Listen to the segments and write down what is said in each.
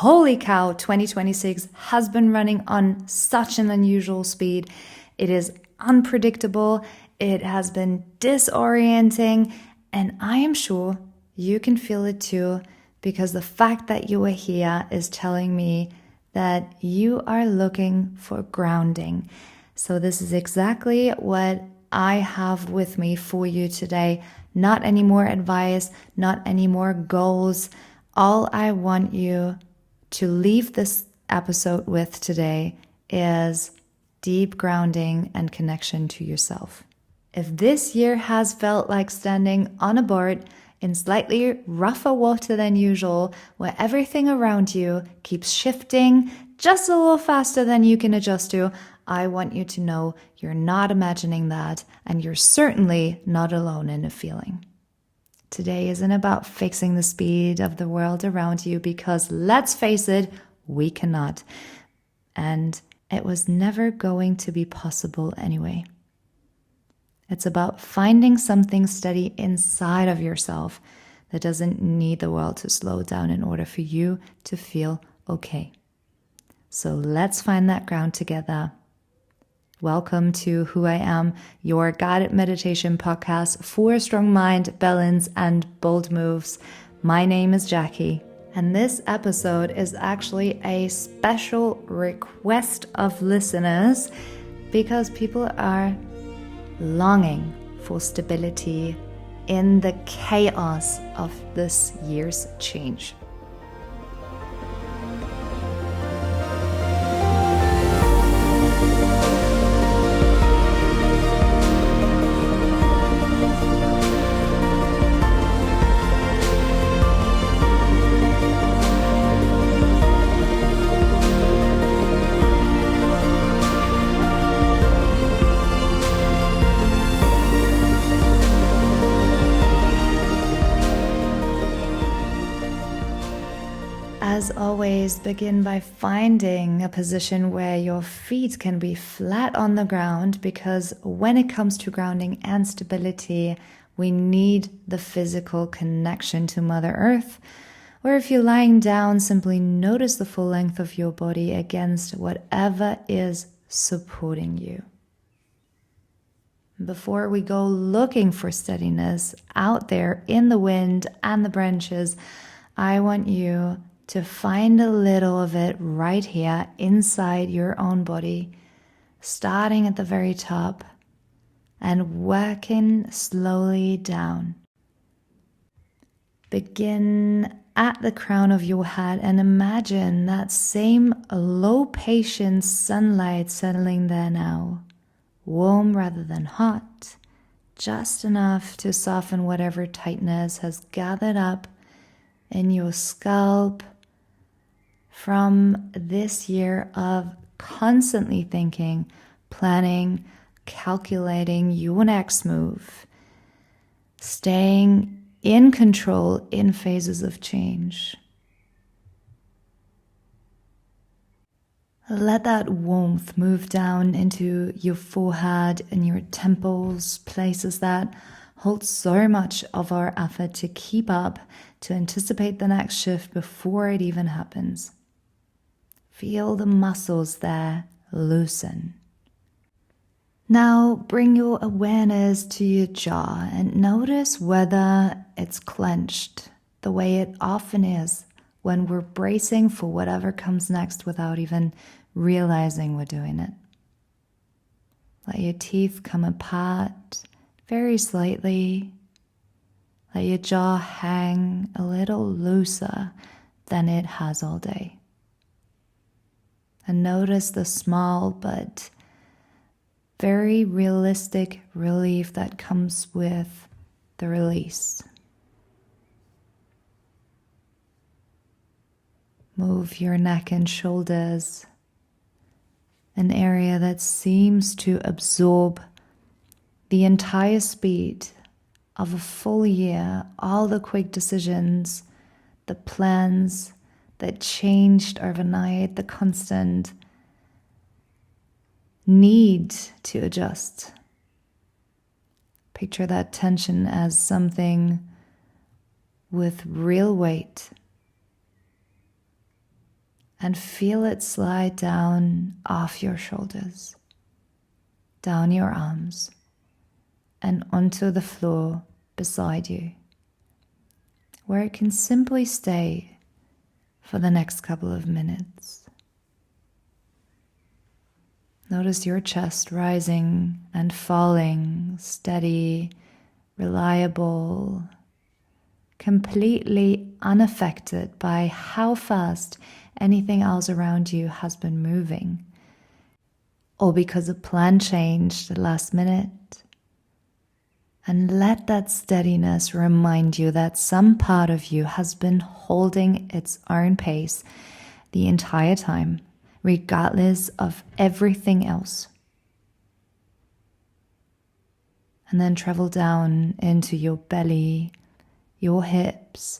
holy cow, 2026 has been running on such an unusual speed. It is unpredictable. It has been disorienting. And I am sure you can feel it too, because the fact that you are here is telling me that you are looking for grounding. So this is exactly what I have with me for you today. Not any more advice, not any more goals. All I want you to leave this episode with today is deep grounding and connection to yourself. If this year has felt like standing on a board in slightly rougher water than usual, where everything around you keeps shifting just a little faster than you can adjust to, I want you to know you're not imagining that, and you're certainly not alone in the feeling. Today isn't about fixing the speed of the world around you, because let's face it, we cannot. And it was never going to be possible anyway. It's about finding something steady inside of yourself that doesn't need the world to slow down in order for you to feel okay. So let's find that ground together. Welcome to Who I Am, your guided meditation podcast for a strong mind, balance, and bold moves. My name is Jackie, and this episode is actually a special request of listeners because people are longing for stability in the chaos of this year's change. As always, begin by finding a position where your feet can be flat on the ground, because when it comes to grounding and stability, we need the physical connection to Mother Earth. Or if you're lying down, simply notice the full length of your body against whatever is supporting you. Before we go looking for steadiness out there in the wind and the branches, I want you to find a little of it right here inside your own body, starting at the very top and working slowly down. Begin at the crown of your head and imagine that same low patience sunlight settling there now, warm rather than hot, just enough to soften whatever tightness has gathered up in your scalp from this year of constantly thinking, planning, calculating your next move, staying in control in phases of change. Let that warmth move down into your forehead and your temples, places that hold so much of our effort to keep up, to anticipate the next shift before it even happens. Feel the muscles there loosen. Now bring your awareness to your jaw and notice whether it's clenched, the way it often is when we're bracing for whatever comes next without even realizing we're doing it. Let your teeth come apart very slightly. Let your jaw hang a little looser than it has all day. And notice the small but very realistic relief that comes with the release. Move your neck and shoulders, an area that seems to absorb the entire speed of a full year, all the quick decisions, the plans that changed overnight, the constant need to adjust. Picture that tension as something with real weight. and feel it slide down off your shoulders, down your arms, and onto the floor beside you, where it can simply stay for the next couple of minutes. Notice your chest rising and falling, steady, reliable, completely unaffected by how fast anything else around you has been moving, or because a plan changed at the last minute. And let that steadiness remind you that some part of you has been holding its own pace the entire time, regardless of everything else. And then travel down into your belly, your hips,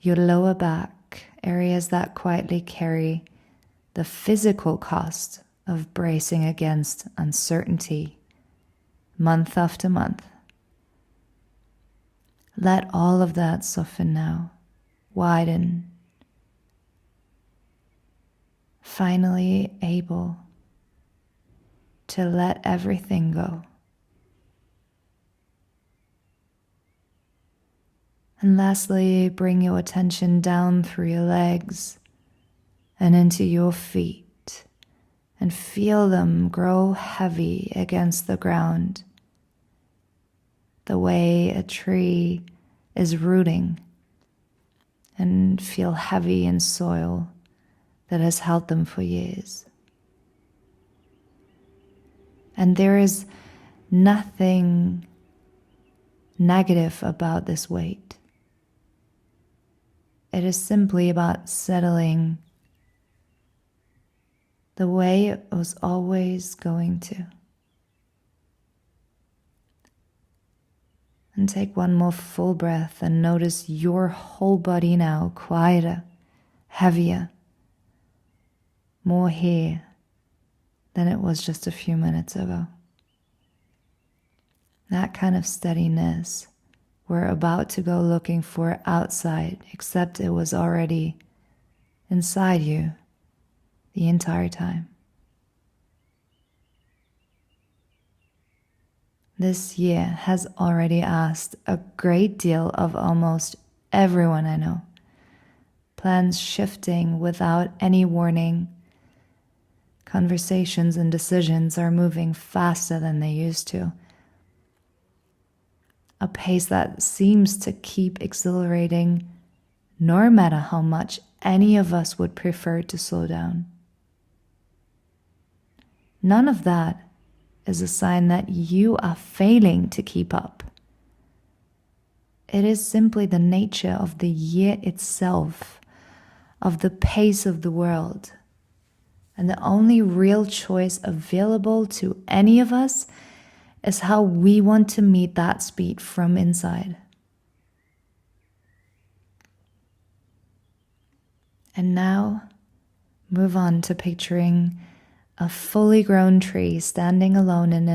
your lower back, areas that quietly carry the physical cost of bracing against uncertainty month after month. Let all of that soften now, widen, finally able to let everything go. And lastly, bring your attention down through your legs and into your feet and feel them grow heavy against the ground, the way a tree is rooting, and feel heavy in soil that has held them for years. And there is nothing negative about this weight. It is simply about settling the way it was always going to. And take one more full breath and notice your whole body now quieter, heavier, more here than it was just a few minutes ago. That kind of steadiness we're about to go looking for outside, except it was already inside you the entire time. This year has already asked a great deal of almost everyone I know. Plans shifting without any warning. Conversations and decisions are moving faster than they used to. A pace that seems to keep exhilarating, no matter how much any of us would prefer to slow down. None of that is a sign that you are failing to keep up. It is simply the nature of the year itself, of the pace of the world. And the only real choice available to any of us is how we want to meet that speed from inside. And now, move on to picturing a fully grown tree standing alone in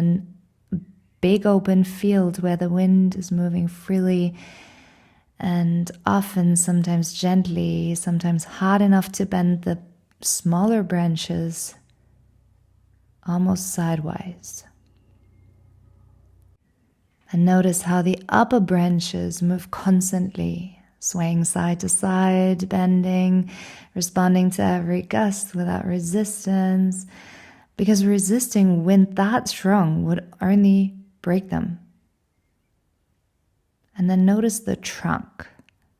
a big open field where the wind is moving freely and often, sometimes gently, sometimes hard enough to bend the smaller branches almost sidewise. And notice how the upper branches move constantly, swaying side to side, bending, responding to every gust without resistance, because resisting wind that strong would only break them. And then notice the trunk,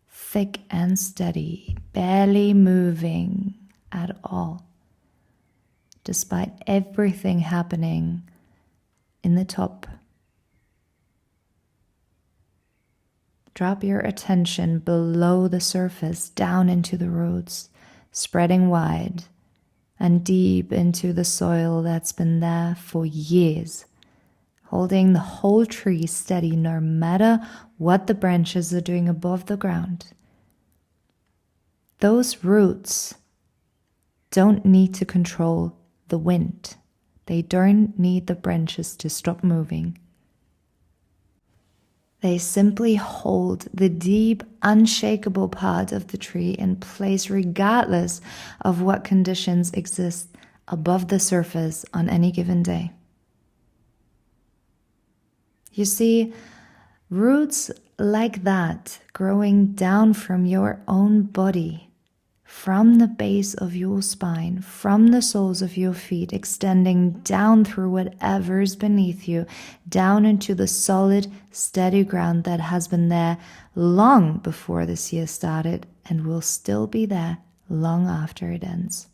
thick and steady, barely moving at all, despite everything happening in the top. Drop your attention below the surface, down into the roots, spreading wide and deep into the soil that's been there for years, holding the whole tree steady no matter what the branches are doing above the ground. Those roots don't need to control the wind. They don't need the branches to stop moving. They simply hold the deep, unshakable part of the tree in place regardless of what conditions exist above the surface on any given day. You see, roots like that growing down from your own body, from the base of your spine, from the soles of your feet, extending down through whatever is beneath you, down into the solid, steady ground that has been there long before this year started and will still be there long after it ends.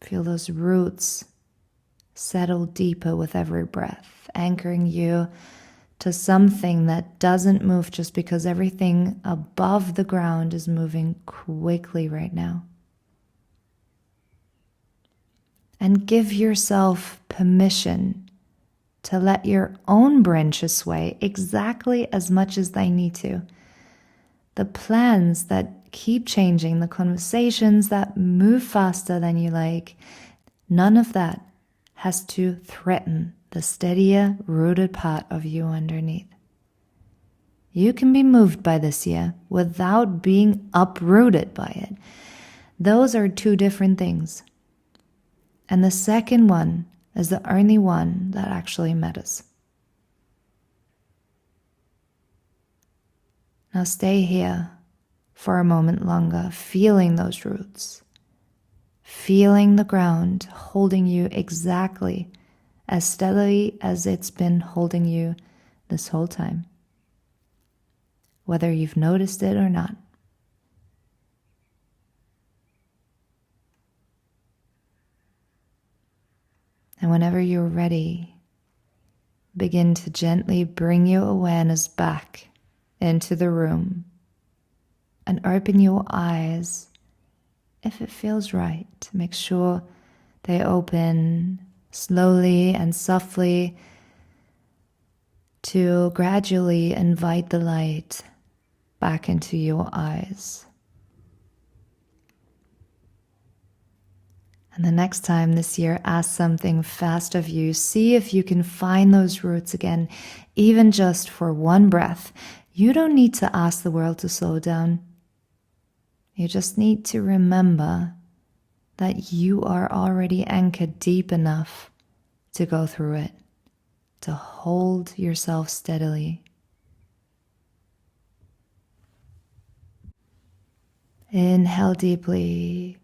Feel those roots settle deeper with every breath, anchoring you to something that doesn't move just because everything above the ground is moving quickly right now. And give yourself permission to let your own branches sway exactly as much as they need to. The plans that keep changing, the conversations that move faster than you like, none of that has to threaten the steadier, rooted part of you underneath. You can be moved by this year without being uprooted by it. Those are two different things. And the second one is the only one that actually matters. Now stay here for a moment longer, feeling those roots. Feeling the ground holding you exactly as steadily as it's been holding you this whole time, whether you've noticed it or not. And whenever you're ready, begin to gently bring your awareness back into the room and open your eyes if it feels right. Make sure they open slowly and softly to gradually invite the light back into your eyes. And the next time this year, ask something fast of you. See if you can find those roots again, even just for one breath. You don't need to ask the world to slow down. You just need to remember that you are already anchored deep enough to go through it, to hold yourself steadily. Inhale deeply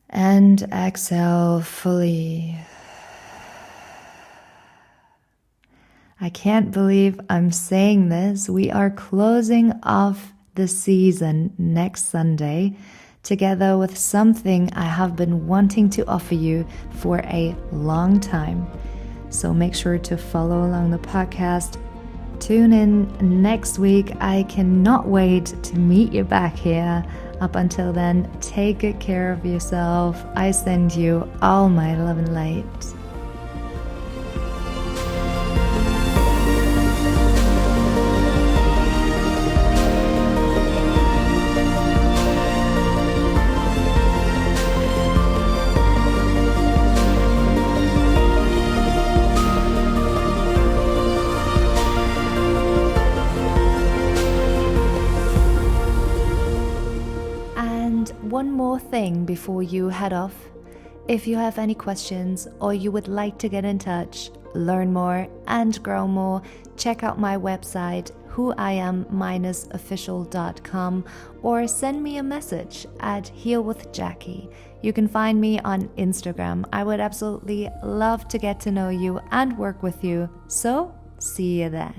and exhale fully. I can't believe I'm saying this. We are closing off the season next Sunday together with something I have been wanting to offer you for a long time. So make sure to follow along the podcast. Tune in next week. I cannot wait to meet you back here. Up until then, take good care of yourself. I send you all my love and light. One more thing before you head off. If you have any questions or you would like to get in touch, learn more and grow more, check out my website whoiam-official.com or send me a message at healwithjackie. You can find me on Instagram. I would absolutely love to get to know you and work with you. So, see you there.